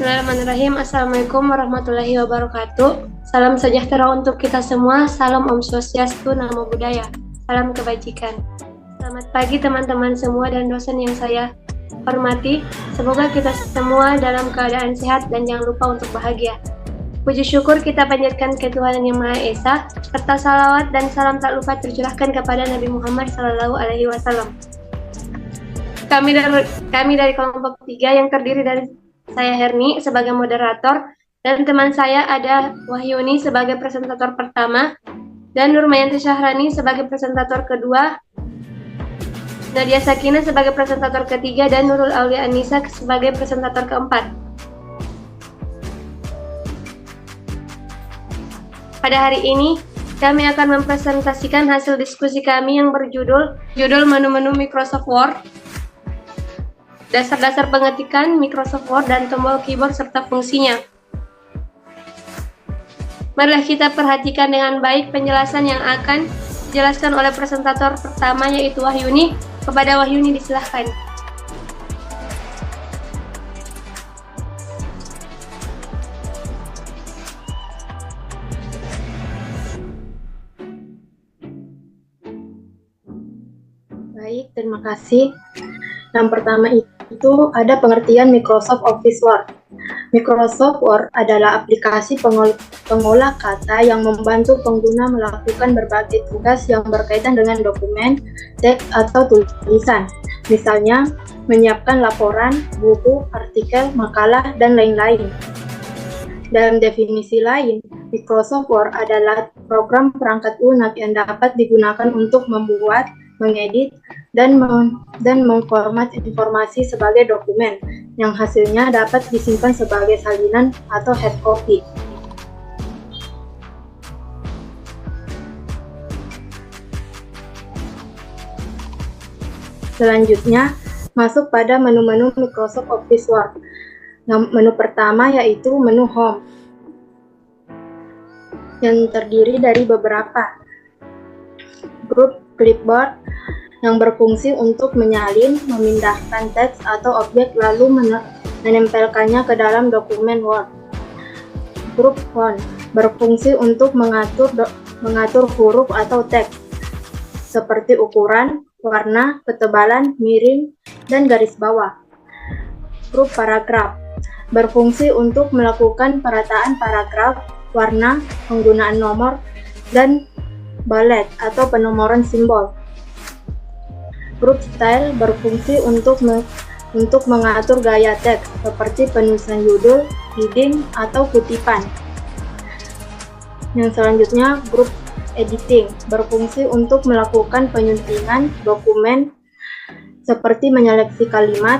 Bismillahirrahmanirrahim. Assalamualaikum warahmatullahi wabarakatuh. Salam sejahtera untuk kita semua. Salam Om Swastiastu, Namo Buddhaya. Salam kebajikan. Selamat pagi teman-teman semua dan dosen yang saya hormati. Semoga kita semua dalam keadaan sehat dan jangan lupa untuk bahagia. Puji syukur kita panjatkan ke Tuhan Yang Maha Esa, serta salawat dan salam tak lupa tercurahkan kepada Nabi Muhammad SAW. Kami dari kelompok 3 yang terdiri dari saya Herni sebagai moderator dan teman saya ada Wahyuni sebagai presentator pertama dan Nurmayanti Syahrani sebagai presentator kedua, Nadia Sakina sebagai presentator ketiga dan Nurul Aulia Anissa sebagai presentator keempat. Pada hari ini kami akan mempresentasikan hasil diskusi kami yang berjudul menu-menu Microsoft Word, dasar-dasar pengetikan Microsoft Word dan tombol keyboard serta fungsinya. Marilah kita perhatikan dengan baik penjelasan yang akan dijelaskan oleh presentator pertama yaitu Wahyuni. Kepada Wahyuni disilahkan. Baik, terima kasih. Yang pertama itu ada pengertian Microsoft Office Word. Microsoft Word adalah aplikasi pengolah kata yang membantu pengguna melakukan berbagai tugas yang berkaitan dengan dokumen, teks, atau tulisan. Misalnya, menyiapkan laporan, buku, artikel, makalah, dan lain-lain. Dalam definisi lain, Microsoft Word adalah program perangkat lunak yang dapat digunakan untuk membuat, mengedit, dan memformat informasi sebagai dokumen, yang hasilnya dapat disimpan sebagai salinan atau hard copy. Selanjutnya, masuk pada menu-menu Microsoft Office Word. Menu pertama yaitu menu Home, yang terdiri dari beberapa grup clipboard yang berfungsi untuk menyalin, memindahkan teks atau objek lalu menempelkannya ke dalam dokumen Word. Grup Font berfungsi untuk mengatur huruf atau teks, seperti ukuran, warna, ketebalan, miring, dan garis bawah. Grup Paragraf berfungsi untuk melakukan perataan paragraf, warna, penggunaan nomor, dan bullet atau penomoran simbol. Grup Style berfungsi untuk mengatur gaya teks, seperti penulisan judul, heading, atau kutipan. Yang selanjutnya, grup Editing berfungsi untuk melakukan penyuntingan dokumen, seperti menyeleksi kalimat,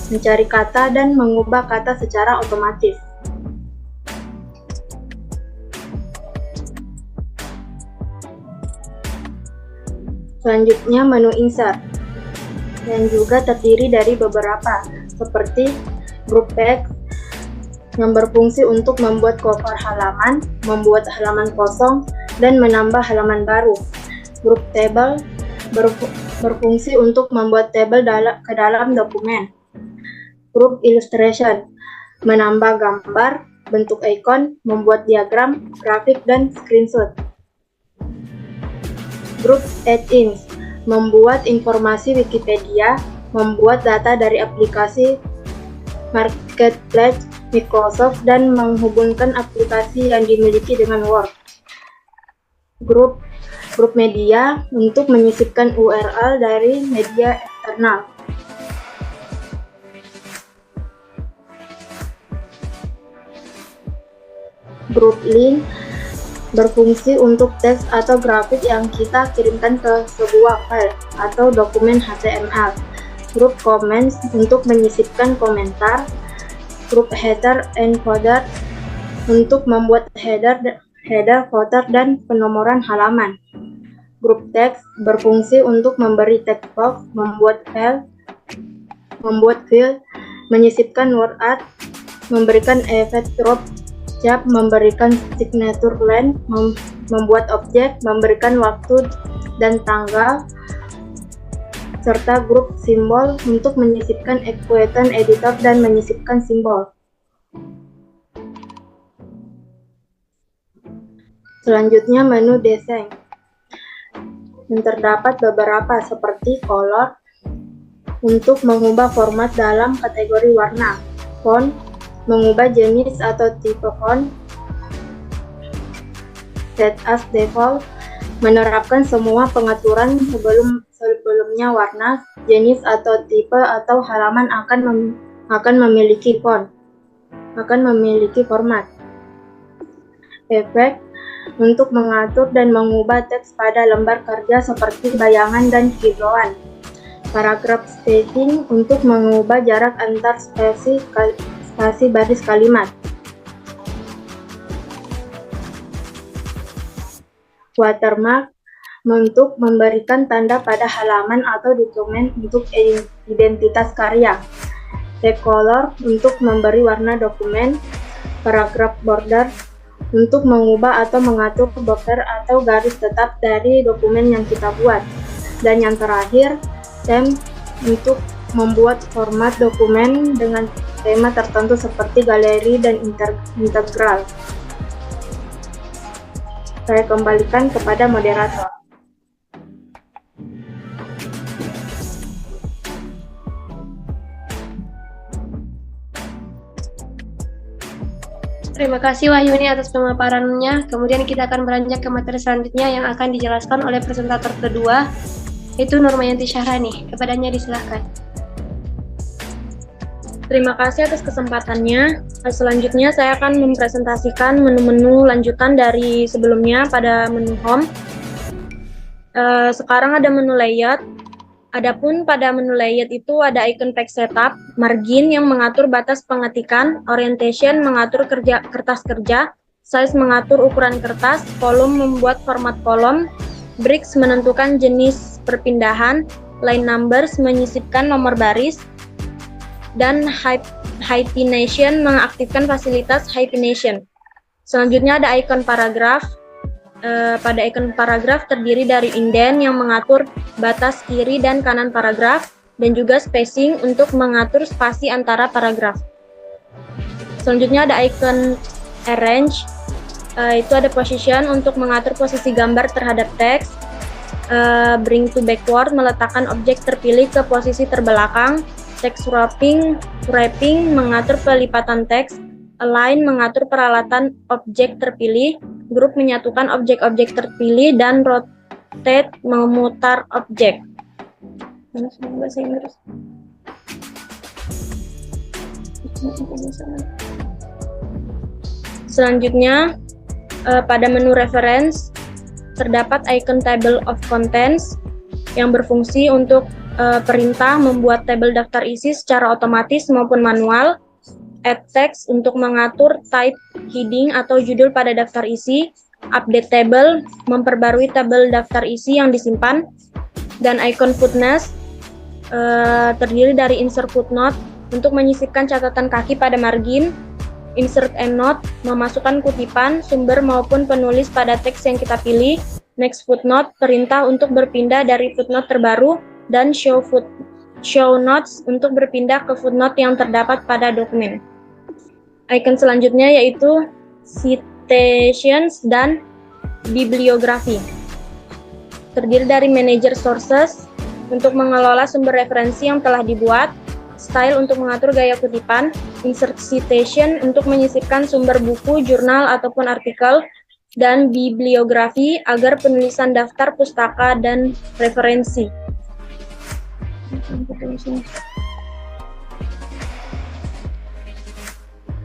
mencari kata, dan mengubah kata secara otomatis. Selanjutnya, menu Insert yang juga terdiri dari beberapa, seperti grup Text yang berfungsi untuk membuat cover halaman, membuat halaman kosong, dan menambah halaman baru. Grup Table berfungsi untuk membuat tabel ke dalam dokumen. Grup Illustration menambah gambar, bentuk ikon, membuat diagram, grafik, dan screenshot. Grup Add-ins membuat informasi Wikipedia, membuat data dari aplikasi Marketplace Microsoft, dan menghubungkan aplikasi yang dimiliki dengan Word. Grup Media untuk menyisipkan URL dari media eksternal. Grup Link berfungsi untuk teks atau grafik yang kita kirimkan ke sebuah file atau dokumen HTML. Grup Comments untuk menyisipkan komentar. Grup Header and Footer untuk membuat header, footer, dan penomoran halaman. Grup Text berfungsi untuk memberi text box, membuat fill, menyisipkan word art, memberikan efek drop cap, memberikan signature line, membuat objek, memberikan waktu dan tanggal, serta grup simbol untuk menyisipkan equation editor dan menyisipkan simbol. Selanjutnya menu desain. Terdapat beberapa seperti color untuk mengubah format dalam kategori warna, font, mengubah jenis atau tipe font, set as default, menerapkan semua pengaturan sebelumnya warna, jenis atau tipe atau halaman akan memiliki font, akan memiliki format. Efek untuk mengatur dan mengubah teks pada lembar kerja seperti bayangan dan kibauan. Paragraph spacing untuk mengubah jarak antar spasi baris kalimat. Watermark untuk memberikan tanda pada halaman atau dokumen untuk identitas karya. Text color untuk memberi warna dokumen. Paragraph border untuk mengubah atau mengatur border atau garis tetap dari dokumen yang kita buat. Dan yang terakhir, theme untuk membuat format dokumen dengan tema tertentu seperti galeri dan integral. Saya kembalikan kepada moderator. Terima kasih Wahyuni atas pemaparannya. Kemudian kita akan beranjak ke materi selanjutnya yang akan dijelaskan oleh presentator kedua, yaitu Nurmayanti Syahrani. Kepadanya disilahkan. Terima kasih atas kesempatannya. Selanjutnya saya akan mempresentasikan menu-menu lanjutan dari sebelumnya pada menu home. Sekarang ada menu layout. Adapun pada menu layout itu ada icon page setup, margin yang mengatur batas pengetikan, orientation mengatur kertas kerja, size mengatur ukuran kertas, kolom membuat format kolom, bricks menentukan jenis perpindahan, line numbers menyisipkan nomor baris, dan hyphenation mengaktifkan fasilitas hyphenation. Selanjutnya ada icon paragraph. Pada icon paragraph terdiri dari indent yang mengatur batas kiri dan kanan paragraf, dan juga spacing untuk mengatur spasi antara paragraf. Selanjutnya ada icon arrange. Itu ada position untuk mengatur posisi gambar terhadap teks. Bring to backward meletakkan objek terpilih ke posisi terbelakang. Text wrapping mengatur pelipatan teks. Align mengatur peralatan objek terpilih. Group menyatukan objek-objek terpilih, dan rotate memutar objek. Bahasa Inggris. Selanjutnya pada menu reference terdapat icon table of contents yang berfungsi untuk perintah membuat tabel daftar isi secara otomatis maupun manual. Add text untuk mengatur type, heading atau judul pada daftar isi. Update table memperbarui tabel daftar isi yang disimpan. Dan icon footnotes terdiri dari insert footnote untuk menyisipkan catatan kaki pada margin. Insert endnote memasukkan kutipan, sumber maupun penulis pada teks yang kita pilih. Next footnote perintah untuk berpindah dari footnote terbaru. Dan show notes untuk berpindah ke footnote yang terdapat pada dokumen. Icon selanjutnya yaitu citations dan bibliografi. Terdiri dari manager sources untuk mengelola sumber referensi yang telah dibuat, style untuk mengatur gaya kutipan, insert citation untuk menyisipkan sumber buku, jurnal ataupun artikel, dan bibliografi agar penulisan daftar pustaka dan referensi.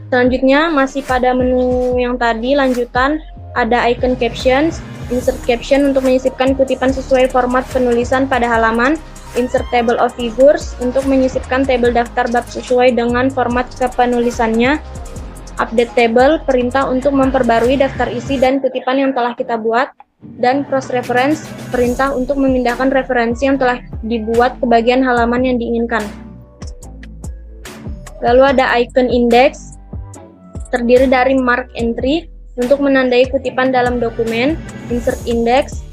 Selanjutnya masih pada menu yang tadi lanjutan ada icon captions, insert caption untuk menyisipkan kutipan sesuai format penulisan pada halaman, insert table of figures untuk menyisipkan tabel daftar bab sesuai dengan format kepenulisannya, update table perintah untuk memperbarui daftar isi dan kutipan yang telah kita buat, dan cross reference perintah untuk memindahkan referensi yang telah dibuat ke bagian halaman yang diinginkan. Lalu ada icon index terdiri dari mark entry untuk menandai kutipan dalam dokumen, insert index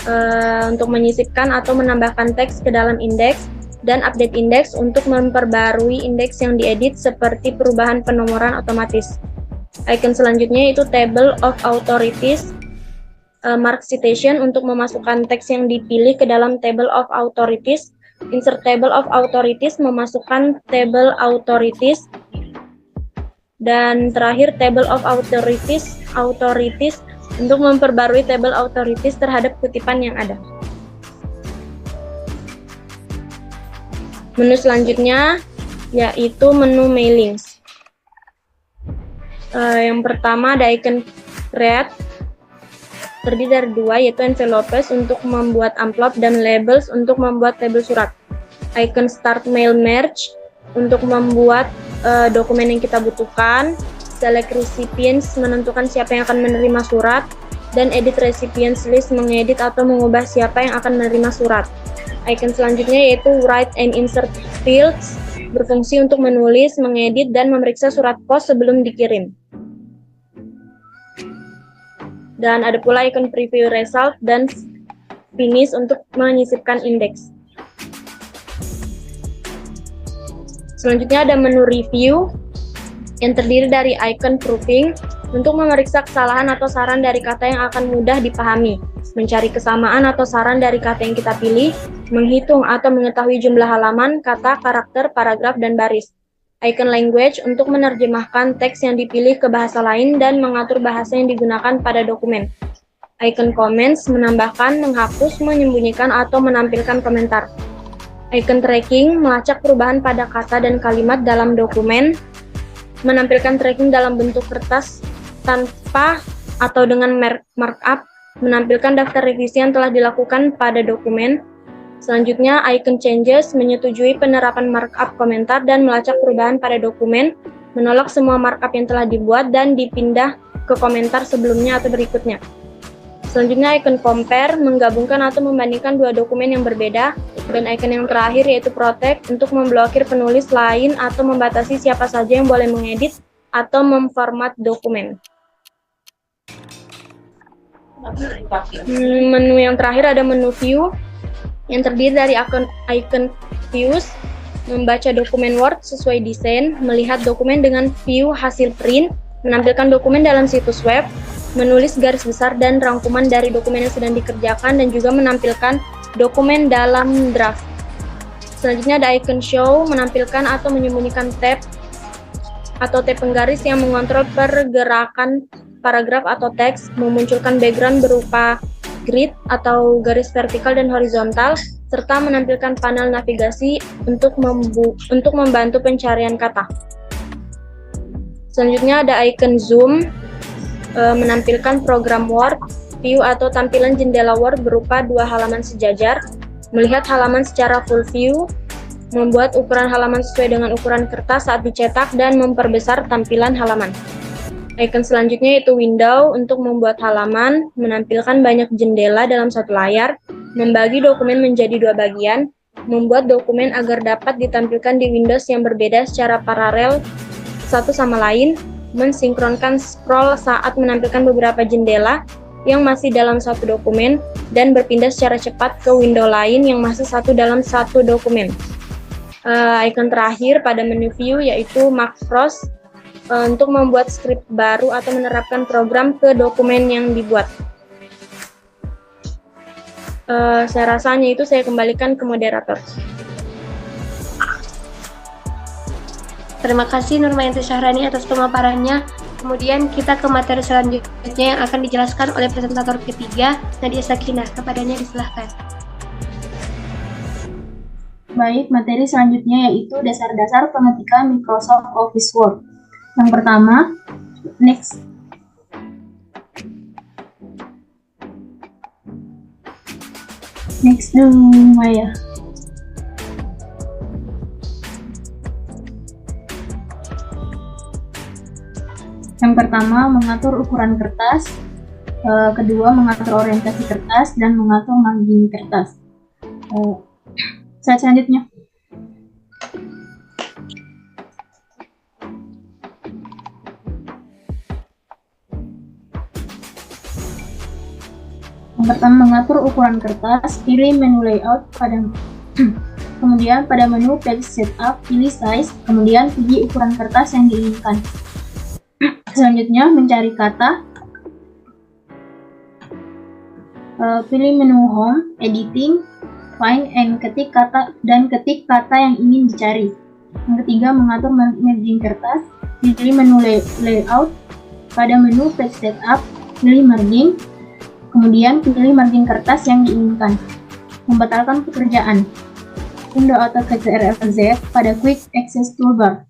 untuk menyisipkan atau menambahkan teks ke dalam indeks, dan update index untuk memperbarui indeks yang diedit seperti perubahan penomoran otomatis. Icon selanjutnya itu table of authorities mark citation untuk memasukkan teks yang dipilih ke dalam table of authorities. Insert table of authorities, memasukkan table authorities. Dan terakhir table of authorities untuk memperbarui table authorities terhadap kutipan yang ada. Menu selanjutnya yaitu menu mailings. Yang pertama ada icon create, terdiri dari dua, yaitu envelopes untuk membuat amplop dan labels untuk membuat label surat. Icon start mail merge untuk membuat dokumen yang kita butuhkan. Select recipients menentukan siapa yang akan menerima surat, dan edit recipients list mengedit atau mengubah siapa yang akan menerima surat. Icon selanjutnya yaitu write and insert fields, berfungsi untuk menulis, mengedit, dan memeriksa surat pos sebelum dikirim. Dan ada pula icon preview result dan finish untuk menyisipkan indeks. Selanjutnya ada menu review yang terdiri dari icon proofing untuk memeriksa kesalahan atau saran dari kata yang akan mudah dipahami, mencari kesamaan atau saran dari kata yang kita pilih, menghitung atau mengetahui jumlah halaman, kata, karakter, paragraf, dan baris. Icon language untuk menerjemahkan teks yang dipilih ke bahasa lain dan mengatur bahasa yang digunakan pada dokumen. Icon comments menambahkan, menghapus, menyembunyikan, atau menampilkan komentar. Icon tracking melacak perubahan pada kata dan kalimat dalam dokumen, menampilkan tracking dalam bentuk kertas tanpa atau dengan markup, menampilkan daftar revisi yang telah dilakukan pada dokumen. Selanjutnya, icon changes menyetujui penerapan markup komentar dan melacak perubahan pada dokumen, menolak semua markup yang telah dibuat dan dipindah ke komentar sebelumnya atau berikutnya. Selanjutnya, icon compare menggabungkan atau membandingkan dua dokumen yang berbeda, dan icon yang terakhir yaitu protect untuk memblokir penulis lain atau membatasi siapa saja yang boleh mengedit atau memformat dokumen. Menu yang terakhir ada menu view yang terdiri dari icon views, membaca dokumen Word sesuai desain, melihat dokumen dengan view hasil print, menampilkan dokumen dalam situs web, menulis garis besar dan rangkuman dari dokumen yang sedang dikerjakan, dan juga menampilkan dokumen dalam draft. Selanjutnya ada icon show, menampilkan atau menyembunyikan tab atau tab penggaris yang mengontrol pergerakan paragraf atau teks, memunculkan background berupa grid atau garis vertikal dan horizontal, serta menampilkan panel navigasi untuk membantu pencarian kata. Selanjutnya ada icon zoom, menampilkan program Word, view atau tampilan jendela Word berupa dua halaman sejajar, melihat halaman secara full view, membuat ukuran halaman sesuai dengan ukuran kertas saat dicetak, dan memperbesar tampilan halaman. Icon selanjutnya yaitu window untuk membuat halaman, menampilkan banyak jendela dalam satu layar, membagi dokumen menjadi dua bagian, membuat dokumen agar dapat ditampilkan di Windows yang berbeda secara paralel satu sama lain, mensinkronkan scroll saat menampilkan beberapa jendela yang masih dalam satu dokumen, dan berpindah secara cepat ke window lain yang masih satu dalam satu dokumen. Icon terakhir pada menu view yaitu macros, untuk membuat skrip baru atau menerapkan program ke dokumen yang dibuat. Saya rasa hanya itu, saya kembalikan ke moderator. Terima kasih Nurmayanti Syahrani atas pemaparannya. Kemudian kita ke materi selanjutnya yang akan dijelaskan oleh presentator ketiga, Nadia Sakinah. Kepadanya disilahkan. Baik, materi selanjutnya yaitu dasar-dasar pengetikan Microsoft Office Word. Yang pertama, next dulu Maya. Yang pertama, mengatur ukuran kertas. Kedua, mengatur orientasi kertas dan mengatur margin kertas. Selanjutnya. Yang pertama, mengatur ukuran kertas, pilih menu layout, kemudian pada menu page setup, pilih size, kemudian pilih ukuran kertas yang diinginkan. Selanjutnya, mencari kata. Pilih menu Home, Editing, Find, and ketik kata yang ingin dicari. Yang ketiga, mengatur merging kertas. Pilih menu Layout. Pada menu Page Setup, pilih Merging. Kemudian pilih merging kertas yang diinginkan. Membatalkan pekerjaan. Undo atau Ctrl+Z pada Quick Access Toolbar.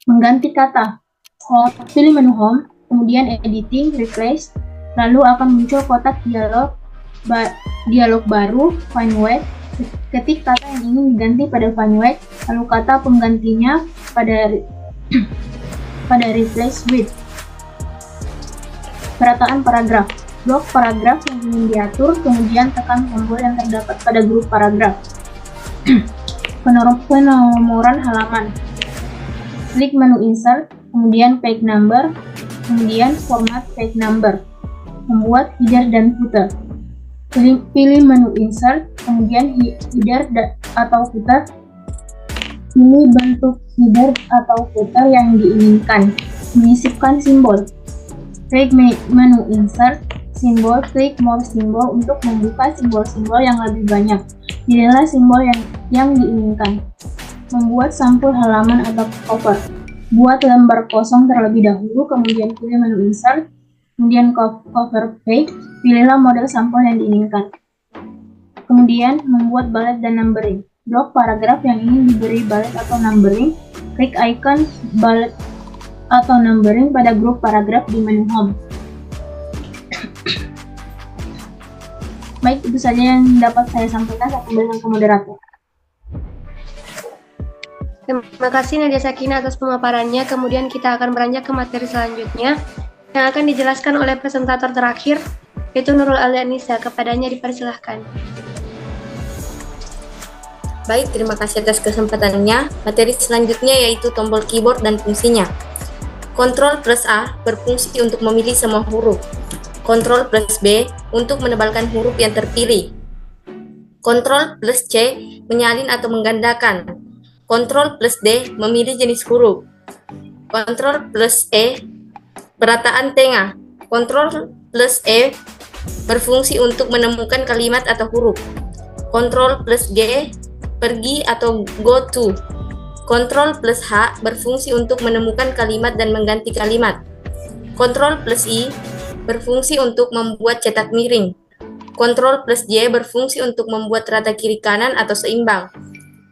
Mengganti kata. Pilih menu Home, kemudian Editing, Replace, lalu akan muncul kotak dialog baru, Find With. Ketik kata yang ingin diganti pada Find With, lalu kata penggantinya pada Replace With. Perataan paragraf. Blok paragraf yang ingin diatur, kemudian tekan tombol yang terdapat pada grup paragraf. Penomoran halaman. Klik menu Insert, kemudian Page Number, kemudian Format Page Number. Membuat header dan footer. Pilih menu Insert, kemudian header atau footer. Pilih bentuk header atau footer yang diinginkan. Menyisipkan simbol. Klik menu Insert, Simbol, klik More Simbol untuk membuka simbol-simbol yang lebih banyak. Pilihlah simbol yang diinginkan. Membuat sampul halaman atau cover. Buat lembar kosong terlebih dahulu, kemudian pilih menu Insert, kemudian Cover Page, pilihlah model sampul yang diinginkan. Kemudian, membuat bullet dan numbering. Blok paragraf yang ingin diberi bullet atau numbering, klik icon bullet atau numbering pada grup paragraf di menu Home. Baik, itu saja yang dapat saya sampaikan. Saya kembalikan ke moderator. Terima kasih Nadia Sakina atas pemaparannya. Kemudian kita akan beranjak ke materi selanjutnya yang akan dijelaskan oleh presentator terakhir, yaitu Nurul Alianisa. Kepadanya dipersilahkan. Baik, terima kasih atas kesempatannya. Materi selanjutnya yaitu tombol keyboard dan fungsinya. Ctrl+A berfungsi untuk memilih semua huruf. Ctrl+B untuk menebalkan huruf yang terpilih. Ctrl+C menyalin atau menggandakan. Ctrl+D memilih jenis huruf. Ctrl+E perataan tengah. Ctrl+E berfungsi untuk menemukan kalimat atau huruf. Ctrl+G pergi atau go to. Ctrl+H berfungsi untuk menemukan kalimat dan mengganti kalimat. Ctrl+I berfungsi untuk membuat cetak miring. Ctrl+J berfungsi untuk membuat rata kiri kanan atau seimbang.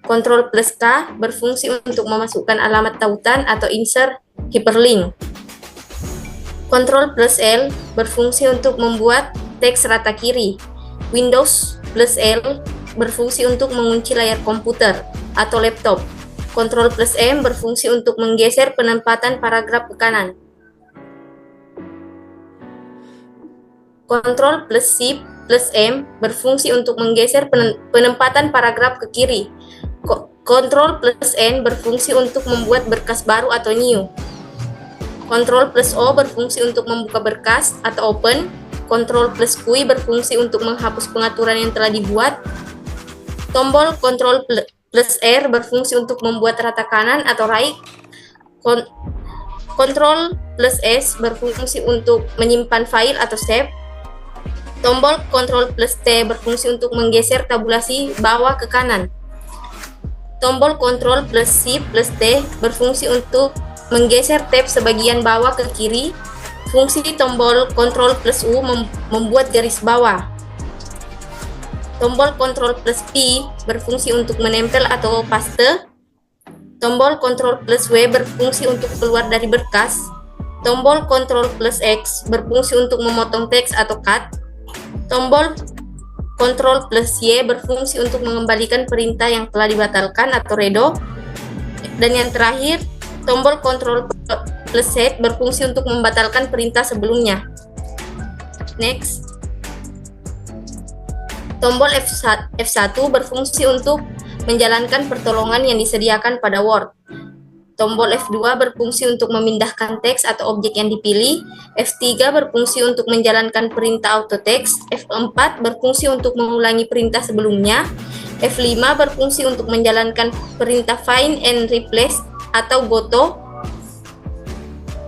Ctrl+K berfungsi untuk memasukkan alamat tautan atau insert hyperlink. Ctrl+L berfungsi untuk membuat teks rata kiri. Windows+L berfungsi untuk mengunci layar komputer atau laptop. Ctrl+M berfungsi untuk menggeser penempatan paragraf ke kanan. Ctrl+C+M berfungsi untuk menggeser penempatan paragraf ke kiri. Ctrl+N berfungsi untuk membuat berkas baru atau new. Ctrl+O berfungsi untuk membuka berkas atau open. Ctrl+Q berfungsi untuk menghapus pengaturan yang telah dibuat. Tombol Ctrl+R berfungsi untuk membuat rata kanan atau right. Ctrl+S berfungsi untuk menyimpan file atau save. Tombol Ctrl+T berfungsi untuk menggeser tabulasi bawah ke kanan. Tombol Ctrl+C+T berfungsi untuk menggeser tab sebagian bawah ke kiri. Fungsi tombol Ctrl+U membuat garis bawah. Tombol Ctrl+P berfungsi untuk menempel atau paste. Tombol Ctrl+W berfungsi untuk keluar dari berkas. Tombol Ctrl+X berfungsi untuk memotong teks atau cut. Tombol Ctrl+Y berfungsi untuk mengembalikan perintah yang telah dibatalkan atau redo. Dan yang terakhir, tombol Ctrl+Z berfungsi untuk membatalkan perintah sebelumnya. Next. Tombol F1 berfungsi untuk menjalankan pertolongan yang disediakan pada Word. Tombol F2 berfungsi untuk memindahkan teks atau objek yang dipilih. F3 berfungsi untuk menjalankan perintah auto text. F4 berfungsi untuk mengulangi perintah sebelumnya. F5 berfungsi untuk menjalankan perintah find and replace atau goto.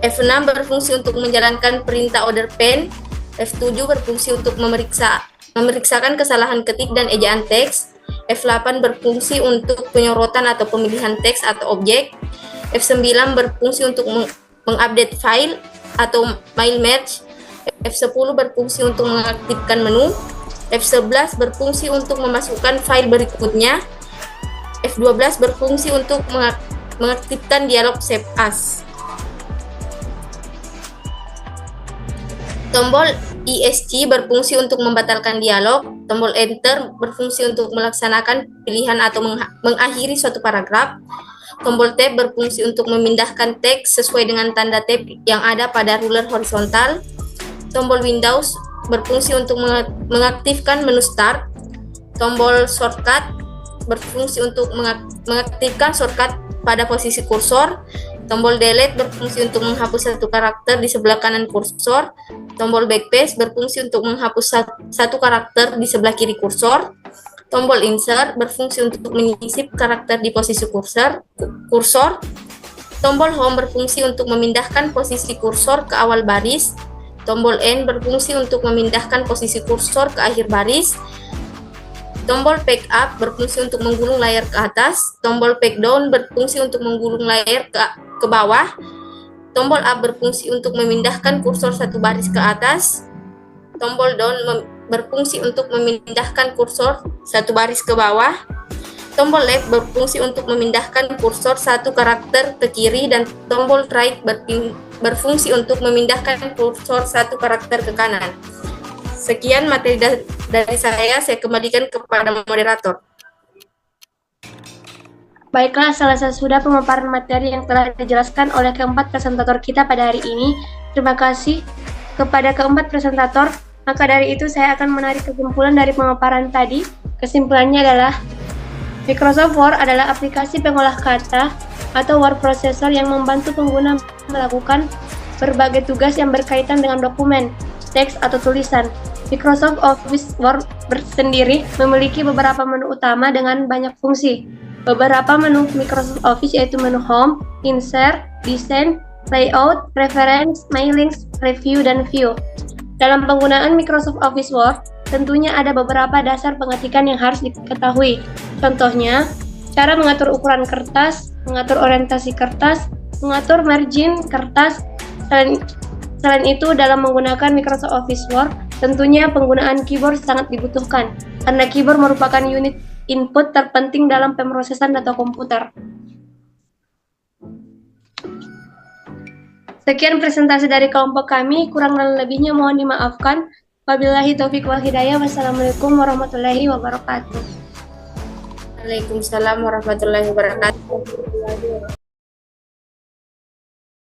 F6 berfungsi untuk menjalankan perintah order pen. F7 berfungsi untuk memeriksa memeriksakan kesalahan ketik dan ejaan teks. F8 berfungsi untuk penyorotan atau pemilihan teks atau objek. F9 berfungsi untuk mengupdate file atau file merge. F10 berfungsi untuk mengaktifkan menu. F11 berfungsi untuk memasukkan file berikutnya. F12 berfungsi untuk mengaktifkan dialog Save As. Tombol ESC berfungsi untuk membatalkan dialog. Tombol Enter berfungsi untuk melaksanakan pilihan atau mengakhiri suatu paragraf. Tombol Tab berfungsi untuk memindahkan teks sesuai dengan tanda tab yang ada pada ruler horizontal. Tombol Windows berfungsi untuk mengaktifkan menu Start. Tombol Shortcut berfungsi untuk mengaktifkan shortcut pada posisi kursor. Tombol Delete berfungsi untuk menghapus satu karakter di sebelah kanan kursor. Tombol Backspace berfungsi untuk menghapus satu karakter di sebelah kiri kursor. Tombol Insert berfungsi untuk menyisip karakter di posisi kursor. Tombol Home berfungsi untuk memindahkan posisi kursor ke awal baris. Tombol End berfungsi untuk memindahkan posisi kursor ke akhir baris. Tombol Back Up berfungsi untuk menggulung layar ke atas. Tombol Back Down berfungsi untuk menggulung layar ke bawah. Tombol Up berfungsi untuk memindahkan kursor satu baris ke atas. Tombol Down berfungsi untuk memindahkan kursor satu baris ke bawah. Tombol Left berfungsi untuk memindahkan kursor satu karakter ke kiri, dan tombol Right berfungsi untuk memindahkan kursor satu karakter ke kanan. Sekian materi dari saya kembalikan kepada moderator. Baiklah, selesai sudah pemaparan materi yang telah dijelaskan oleh keempat presentator kita pada hari ini. Terima kasih kepada keempat presentator. Maka dari itu saya akan menarik kesimpulan dari pemaparan tadi. Kesimpulannya adalah Microsoft Word adalah aplikasi pengolah kata atau word processor yang membantu pengguna melakukan berbagai tugas yang berkaitan dengan dokumen, teks, atau tulisan. Microsoft Office Word sendiri memiliki beberapa menu utama dengan banyak fungsi. Beberapa menu Microsoft Office yaitu menu Home, Insert, Design, Layout, Reference, Mailings, Review, dan View. Dalam penggunaan Microsoft Office Word, tentunya ada beberapa dasar pengetikan yang harus diketahui. Contohnya, cara mengatur ukuran kertas, mengatur orientasi kertas, mengatur margin kertas. Selain itu, dalam menggunakan Microsoft Office Word, tentunya penggunaan keyboard sangat dibutuhkan, karena keyboard merupakan unit input terpenting dalam pemrosesan data komputer. Sekian presentasi dari kelompok kami, kurang dan lebihnya mohon dimaafkan. Wabillahi taufiq wal hidayah. Wassalamualaikum warahmatullahi wabarakatuh. Waalaikumsalam warahmatullahi wabarakatuh.